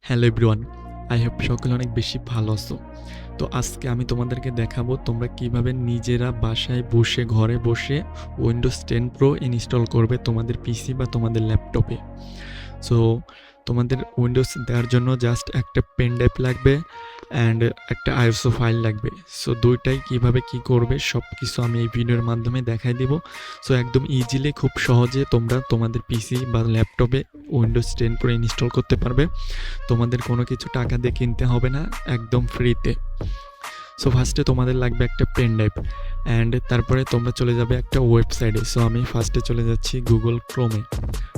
Hello everyone, I hope সকলে অনেক বেশি ভালো আছো। তো আজকে আমি তোমাদেরকে দেখাবো তোমরা কিভাবে নিজেরা বাসায় বসে ঘরে বসে উইন্ডোজ 10 প্রো ইনস্টল করবে তোমাদের পিসি বা তোমাদের ল্যাপটপে। সো তোমাদের উইন্ডোজ দেওয়ার জন্য জাস্ট একটা পেন ড্রাইভ লাগবে অ্যান্ড একটা আইএসও ফাইল লাগবে। সো দুইটাই কিভাবে কি করবে সব কিছু আমি এই ভিডিওর মাধ্যমে দেখাই দিব। সো একদম ইজিলি খুব সহজে তোমরা তোমাদের পিসি বা ল্যাপটপে উইন্ডোজ 10 প্রো ইনস্টল করতে পারবে। তোমাদের কোনো কিছু টাকা দিয়ে কিনতে হবে না, একদম ফ্রিতে। সো ফার্স্টে তোমাদের লাগবে একটা পেন ড্রাইভ অ্যান্ড তারপরে তোমরা চলে যাবে একটা ওয়েবসাইটে। সো আমি ফার্স্টে চলে যাচ্ছি গুগল ক্রোমে।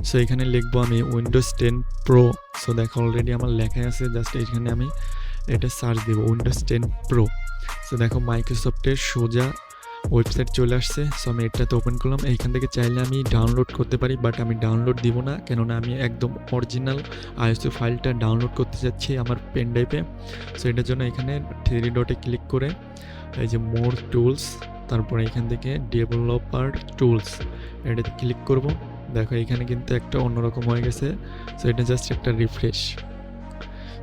সো এখানে লিখবো আমি উইন্ডোজ 10 প্রো। সো দেখো অলরেডি আমার লেখাই আছে, জাস্ট এখানে আমি এটা সার্চ দেবো উইন্ডোজ 10 প্রো। সো দেখো মাইক্রোসফটের সোজা ওয়েবসাইট চলে আসছে। সো আমি এটাতে ওপেন করলাম। এইখান থেকে চাইলে আমি ডাউনলোড করতে পারি, বাট আমি ডাউনলোড দিব না, কেননা আমি একদম অরিজিনাল আইএসও ফাইলটা ডাউনলোড করতে চাচ্ছি আমার পেন ড্রাইভে। সো এটার জন্য এখানে 3 ডটে ক্লিক করে এই যে মোর টুলস, তারপরে এখান থেকে ডেভেলপার টুলস এটাতে ক্লিক করব। দেখো এখানে কিন্তু একটা অন্যরকম হয়ে গেছে। সো এটা জাস্ট একটা রিফ্রেশ।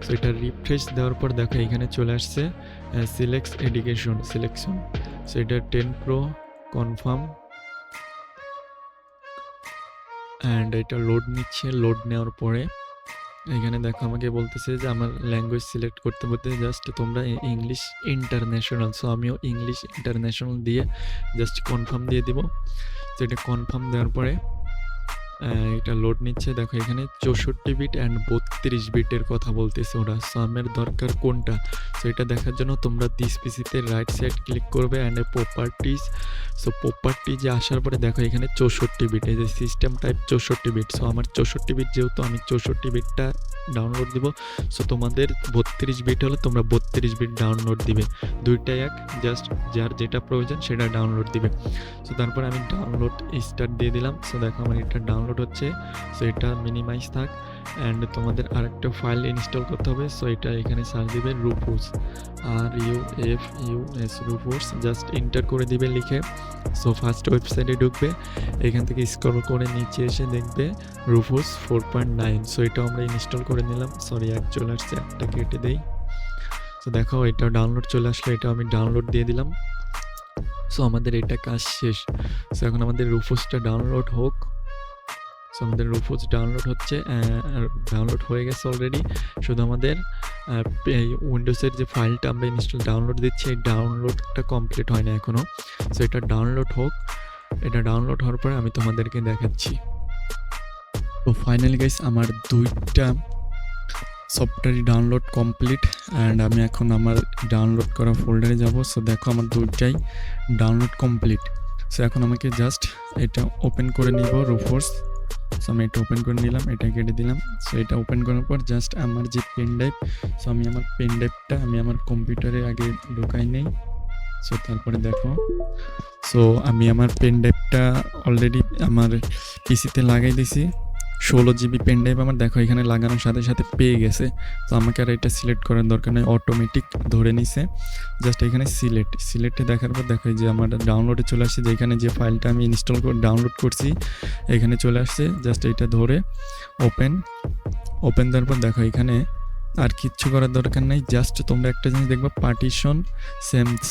সো এটা রিফ্রেশ দেওয়ার পর দেখো এখানে চলে আসছে সিলেক্ট এডুকেশন সিলেকশন। সো এটা 10 প্রো কনফার্ম অ্যান্ড এটা লোড নিচ্ছে। লোড নেওয়ার পরে এখানে দেখো আমাকে বলতেছে যে আমার ল্যাঙ্গুয়েজ সিলেক্ট করতে বলতে জাস্ট তোমরা ইংলিশ ইন্টারন্যাশনাল। সো আমিও ইংলিশ ইন্টারন্যাশনাল দিয়ে জাস্ট কনফার্ম দিয়ে দিব। তো এটা কনফার্ম দেওয়ার পরে এটা লোড নিচ্ছে। দেখো এখানে 64 বিট অ্যান্ড 32 বিটের কথা বলতেছে ওরা। সো আমার দরকার কোনটা? সো এটা দেখার জন্য তোমরা দিস পিসিতে রাইট সাইড ক্লিক করবে অ্যান্ড প্রপার্টিজ। সো প্রপার্টিজে আসার পরে দেখো এখানে 64 বিট, এই যে সিস্টেম টাইপ 64 বিট। সো আমার 64 বিট, যেহেতু আমি 64 বিটটা ডাউনলোড দিব। সো তোমাদের 32 বিট হলে তোমরা 32 বিট ডাউনলোড দিবে। দুইটাই এক, জাস্ট যার যেটা প্রয়োজন সেটা ডাউনলোড দিবে। সো তারপর আমি ডাউনলোড স্টার্ট দিয়ে দিলাম। সো দেখো আমার এটা ডাউনলোড হচ্ছে। সো এটা মিনিমাইজ থাক অ্যান্ড তোমাদের আরেকটা ফাইল ইনস্টল করতে হবে। সো এটা এখানে সার্চ দিবে Rufus, RUFUS Rufus, just enter করে দিবে লিখে। সো ফার্স্ট ওয়েবসাইটে ঢুকবে, এখান থেকে স্ক্রল করে নিচে এসে দেখবে রুফুস 4.9। সো এটা আমরা ইনস্টল করে নিলাম। সরি এক চলে আসছে, একটা কেটে দেই। সো দেখো এটা ডাউনলোড চলে আসলো, এটা আমি ডাউনলোড দিয়ে দিলাম। সো আমাদের এটা কাজ শেষ। সো এখন আমাদের রুফুসটা ডাউনলোড হোক। সো আমাদের রুফুস ডাউনলোড হচ্ছে, ডাউনলোড হয়ে গেছে অলরেডি। শুধু আমাদের এই উইন্ডোজের যে ফাইলটা আমরা ডাউনলোড দিচ্ছি, এই ডাউনলোডটা কমপ্লিট হয় না এখনও। সো এটা ডাউনলোড হোক। এটা ডাউনলোড হওয়ার পরে আমি তোমাদেরকে দেখাচ্ছি। তো ফাইনালি গাইস আমার দুইটা সফটওয়্যার ডাউনলোড কমপ্লিট অ্যান্ড আমি এখন আমার ডাউনলোড করা ফোল্ডারে যাব। সো দেখো আমার দুইটাই ডাউনলোড কমপ্লিট। সো এখন আমাকে জাস্ট এটা ওপেন করে নিব রুফোর্স। সো আমি এটা ওপেন করে নিলাম, এটা কেটে দিলাম। সো এটা ওপেন করার পর জাস্ট আমার যে পেন ড্রাইভ, সো আমি আমার পেন ড্রাইভটা আমি আমার কম্পিউটারে আগে ঢোকাই নেই। সো তারপরে দেখো, সো আমি আমার পেন ড্রাইভটা অলরেডি আমার পিসিতে লাগাই দিছি। 16 জিবি পেন ড্রাইভ আমার দেখো এখানে লাগানোর সাথে সাথে পেয়ে গেছে। তো আমাকে আর এটা সিলেক্ট করার দরকার নেই, অটোমেটিক ধরে নিছে। জাস্ট এখানে সিলেক্টে দেখার পর দেখো যে আমার ডাউনলোডে চলে আসছে, যে এখানে যে ফাইলটা আমি ইনস্টল করে ডাউনলোড করছি এখানে চলে আসছে। জাস্ট এটা ধরে ওপেন দেওয়ার পর দেখো এখানে আর কিচ্ছু করার দরকার নেই। জাস্ট তোমরা একটা জিনিস দেখবা, পার্টিশন সেমস।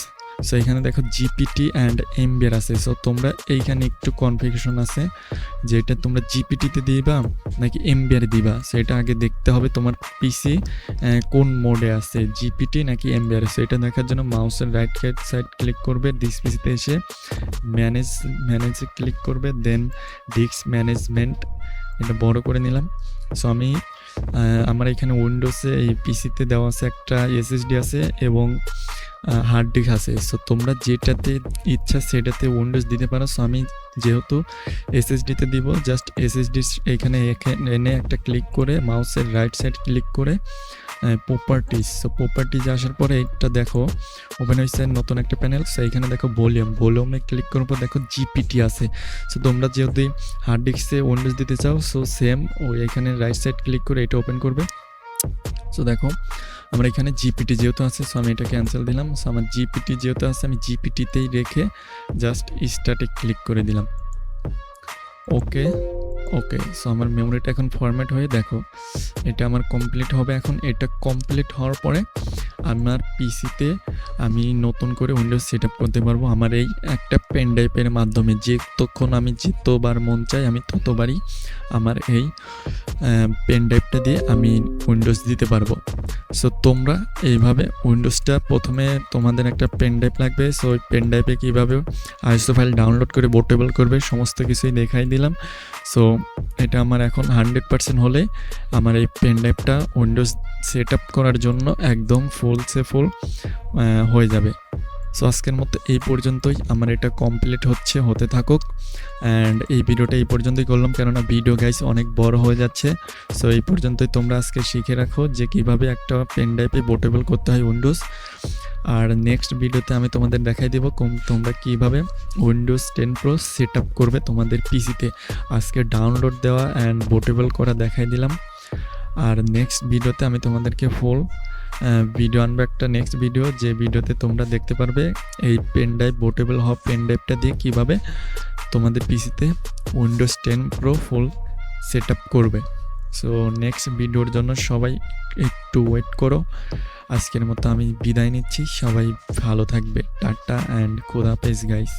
সো এখানে দেখো জিপিটি অ্যান্ড এমবিআর আছে। সো তোমরা এইখানে একটু কনফিগারেশন আছে যে এটা তোমরা জিপিটিতে দিবা নাকি এমবিআর দিবা। সো এটা আগে দেখতে হবে তোমার পিসি কোন মোডে আছে, জিপিটি নাকি এমবিআর। সো এটা দেখার জন্য মাউসের রাইট সাইড ক্লিক করবে, ডিস্ক পিসিতে এসে ম্যানেজে ক্লিক করবে, দেন ডিস্ক ম্যানেজমেন্ট এটা বড় করে নিলাম। সো আমি আমার এখানে উইন্ডোজে এই পিসিতে দেওয়া আছে একটা এসএসডি আছে এবং হার্ড ডিস্ক আছে। সো তোমরা যেটাতে ইচ্ছা সেটাতে উইন্ডোজ দিতে পারো। সো আমি যেহেতু এসএসডিতে দিব, জাস্ট এসএসডি এখানে এনে একটা ক্লিক করে মাউসের রাইট সাইড ক্লিক করে প্রপার্টিজ। সো প্রপার্টিজ আসার পরে এটা দেখো ওপেন হয়েছে নতুন একটা প্যানেল। সো এখানে দেখো ভলিউমে ক্লিক করার পর দেখো জিপিটি আছে। সো তোমরা যদি হার্ড ডিস্কে উইন্ডোজ দিতে চাও, সো সেম ওই এখানে রাইট সাইড ক্লিক করে এটা ওপেন করবে। সো দেখো আমার এখানে জিপিটি যেহেতু আছে, সো আমি এটা ক্যান্সেল দিলাম। সো আমার জিপিটি যেহেতু আছে আমি জিপিটিতেই রেখে জাস্ট স্টার্টে ক্লিক করে দিলাম। ওকে ওকে, সো আমার মেমোরিটা এখন ফরম্যাট হয়ে দেখো এটা আমার কমপ্লিট হবে। এখন এটা কমপ্লিট হওয়ার পরে আমার পিসিতে আমি নতুন করে উইন্ডোজ সেট আপ করতে পারবো আমার এই একটা পেন ড্রাইভের মাধ্যমে। যতক্ষণ আমি যতবার মন চাই আমি ততবারই আমার এই পেন ড্রাইভটা দিয়ে আমি উইন্ডোজ দিতে পারবো। সো তোমরা এইভাবে উইন্ডোজটা প্রথমে তোমাদের একটা পেন ড্রাইভ লাগবে। সো ওই পেন ড্রাইভে কীভাবে আইএসও ফাইল ডাউনলোড করে পোর্টেবল করবে সমস্ত কিছুই দেখাই দিলাম। সো এটা আমার এখন 100% হলে আমার এই পেন ড্রাইভটা উইন্ডোজ সেট আপ করার জন্য একদম ফুল হয়ে যাবে। সো আজকের মতো এই পর্যন্তই, আমার এটা কমপ্লিট হতে থাকুক। অ্যান্ড এই ভিডিওটা এই পর্যন্তই করলাম, কেননা ভিডিও গাইস অনেক বড় হয়ে যাচ্ছে। সো এই পর্যন্তই তোমরা আজকে শিখে রাখো যে কিভাবে একটা পেন ড্রাইভে পোর্টেবল করতে হয় উইন্ডোজ। আর নেক্সট ভিডিওতে আমি তোমাদের দেখাই দেবো তোমরা কীভাবে উইন্ডোজ 10 প্রো সেট আপ করবে তোমাদের পিসিতে। আজকে ডাউনলোড দেওয়া অ্যান্ড পোর্টেবল করা দেখাই দিলাম। আর নেক্সট ভিডিওতে আমি তোমাদেরকে ফুল ভিডিও আনবো, একটা নেক্সট ভিডিও যে ভিডিওতে তোমরা দেখতে পারবে এই পেন ড্রাইভ পোর্টেবল হওয়া পেন ড্রাইভটা দিয়ে কীভাবে তোমাদের পিসিতে Windows 10 pro full set up করবে। সো নেক্সট ভিডিওর জন্য সবাই একটু ওয়েট করো। আজকের মতো আমি বিদায় নিচ্ছি, সবাই ভালো থাকবে, টাটা অ্যান্ড খোদা হাফেজ গাইস।